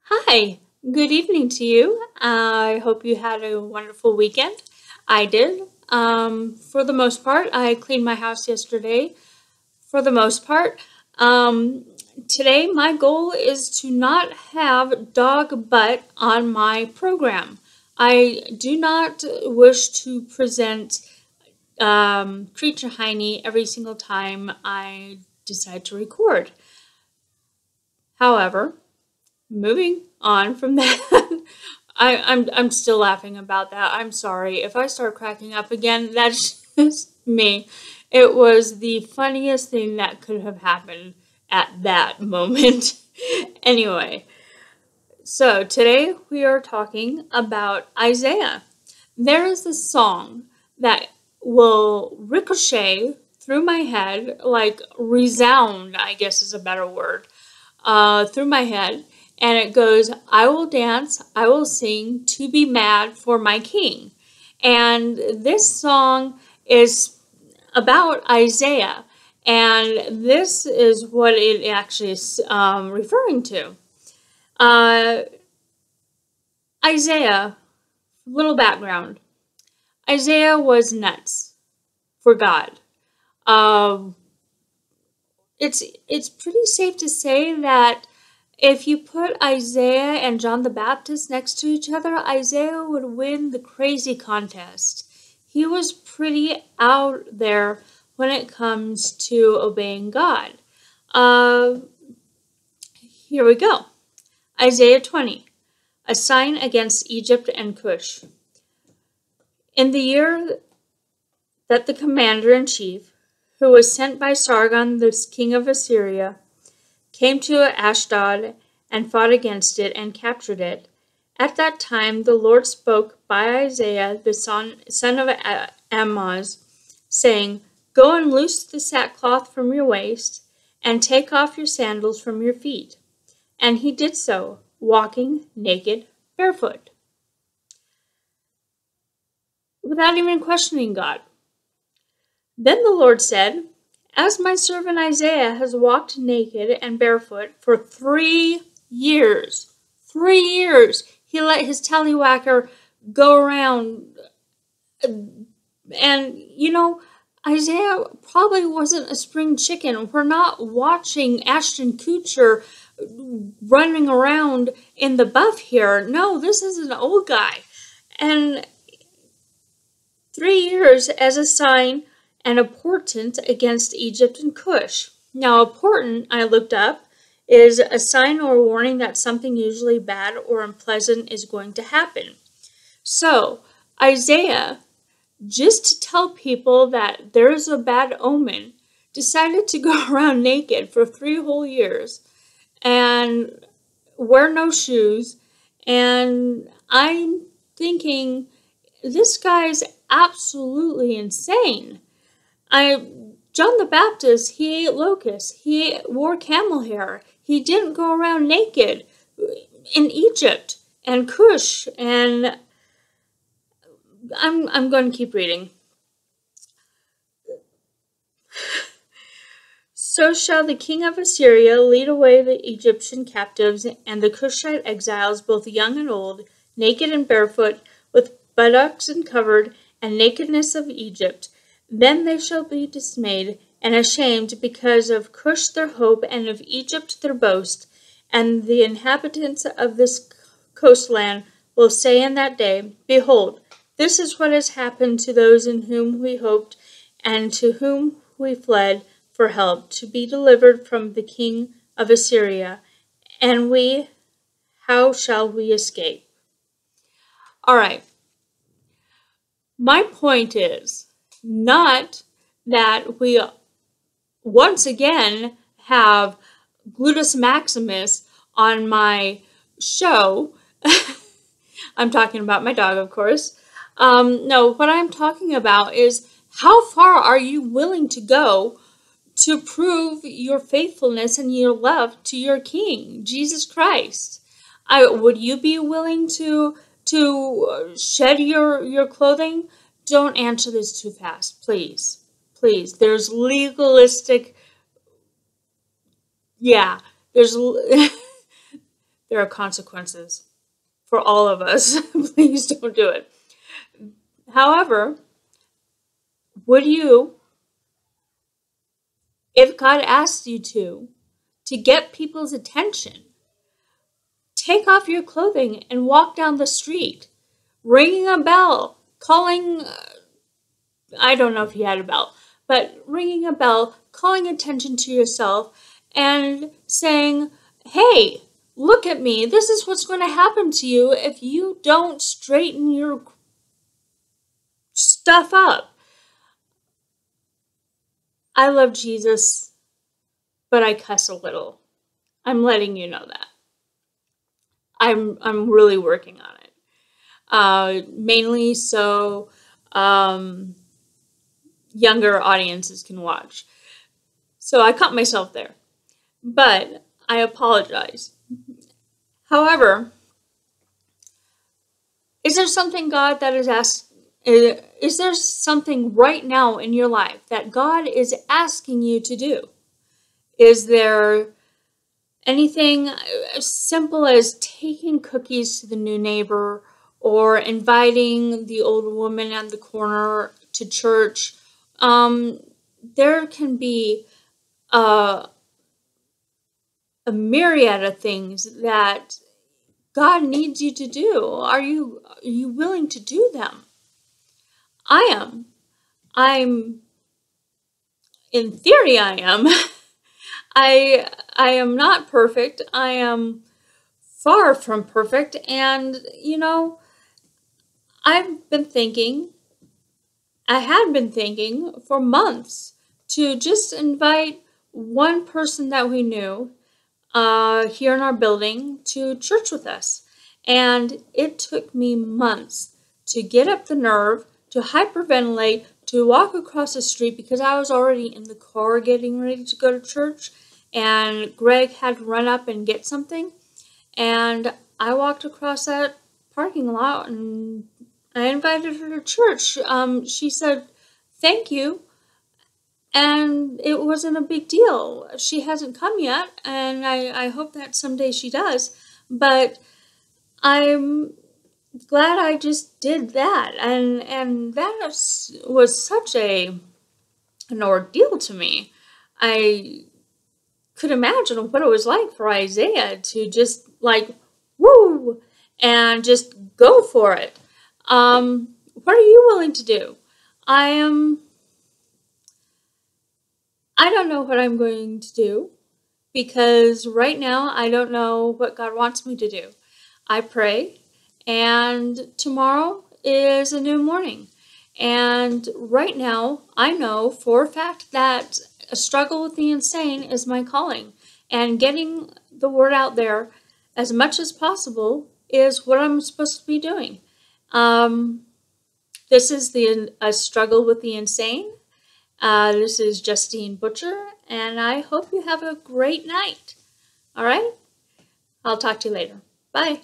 Hi, good evening to you. I hope you had a wonderful weekend. I did. For the most part, I cleaned my house yesterday. For the most part, um, today my goal is to not have dog butt on my program. I do not wish to present creature hiney every single time I decide to record. However, moving on from that, I'm still laughing about that. I'm sorry. If I start cracking up again, that's just me. It was the funniest thing that could have happened at that moment. Anyway, so today we are talking about Isaiah. There is a song that will ricochet through my head, like resound, I guess is a better word, through my head. And it goes, I will dance, I will sing to be mad for my king. And this song is about Isaiah. And this is what it actually is referring to. Uh, Isaiah, little background. Isaiah was nuts for God. Um, it's pretty safe to say that if you put Isaiah and John the Baptist next to each other, Isaiah would win the crazy contest. He was pretty out there when it comes to obeying God. Uh, Here we go. Isaiah 20, a sign against Egypt and Cush. In the year that the commander-in-chief, who was sent by Sargon, the king of Assyria, came to Ashdod and fought against it and captured it. At that time the Lord spoke by Isaiah the son of Amoz, saying, Go and loose the sackcloth from your waist, and take off your sandals from your feet. And he did so, walking naked, barefoot, without even questioning God. Then the Lord said, As my servant Isaiah has walked naked and barefoot for 3 years, he let his tallywhacker go around. And, Isaiah probably wasn't a spring chicken. We're not watching Ashton Kutcher running around in the buff here. No, this is an old guy. And 3 years as a sign and a portent against Egypt and Cush. Now, a portent, I looked up, is a sign or warning that something usually bad or unpleasant is going to happen. So, Isaiah, just to tell people that there's a bad omen, decided to go around naked for 3 whole years and wear no shoes. And I'm thinking, this guy's absolutely insane. John the Baptist, he ate locusts. He wore camel hair. He didn't go around naked in Egypt and Cush. And I'm going to keep reading. So shall the king of Assyria lead away the Egyptian captives and the Cushite exiles, both young and old, naked and barefoot, with buttocks uncovered, and nakedness of Egypt. Then they shall be dismayed and ashamed because of Cush their hope and of Egypt their boast. And the inhabitants of this coastland will say in that day, Behold, this is what has happened to those in whom we hoped and to whom we fled for help, to be delivered from the king of Assyria. And we, how shall we escape? All right. My point is not that we once again have gluteus maximus on my show. I'm talking about my dog, of course. No, what I'm talking about is how far are you willing to go to prove your faithfulness and your love to your King, Jesus Christ? Would you be willing to shed your clothing? Don't answer this too fast, please. Please. There's legalistic, yeah, there's there are consequences for all of us. Please don't do it. However, would you, if God asked you to get people's attention, take off your clothing and walk down the street, ringing a bell, calling, I don't know if he had a bell, but ringing a bell, calling attention to yourself, and saying, hey, look at me. This is what's going to happen to you if you don't straighten your stuff up. I love Jesus, but I cuss a little. I'm letting you know that. I'm really working on it. Mainly so younger audiences can watch. So I caught myself there. But I apologize. However, is there something God that is is there something right now in your life that God is asking you to do? Is there anything as simple as taking cookies to the new neighbor or inviting the old woman at the corner to church? There can be a myriad of things that God needs you to do. Are you willing to do them? I am. In theory, I am. I am not perfect. I am far from perfect. And, I had been thinking for months to just invite one person that we knew here in our building to church with us. And it took me months to get up the nerve, to hyperventilate, to walk across the street because I was already in the car getting ready to go to church. And Greg had to run up and get something. And I walked across that parking lot and I invited her to church. She said, thank you. And it wasn't a big deal. She hasn't come yet, and I hope that someday she does. But I'm glad I just did that. And that was such an ordeal to me. I could imagine what it was like for Isaiah to just woo, and just go for it. What are you willing to do? I don't know what I'm going to do because right now I don't know what God wants me to do. I pray, and tomorrow is a new morning. And right now I know for a fact that a struggle with the insane is my calling. And getting the word out there as much as possible is what I'm supposed to be doing. This is a struggle with the insane. This is Justine Butcher, and I hope you have a great night. All right? I'll talk to you later. Bye.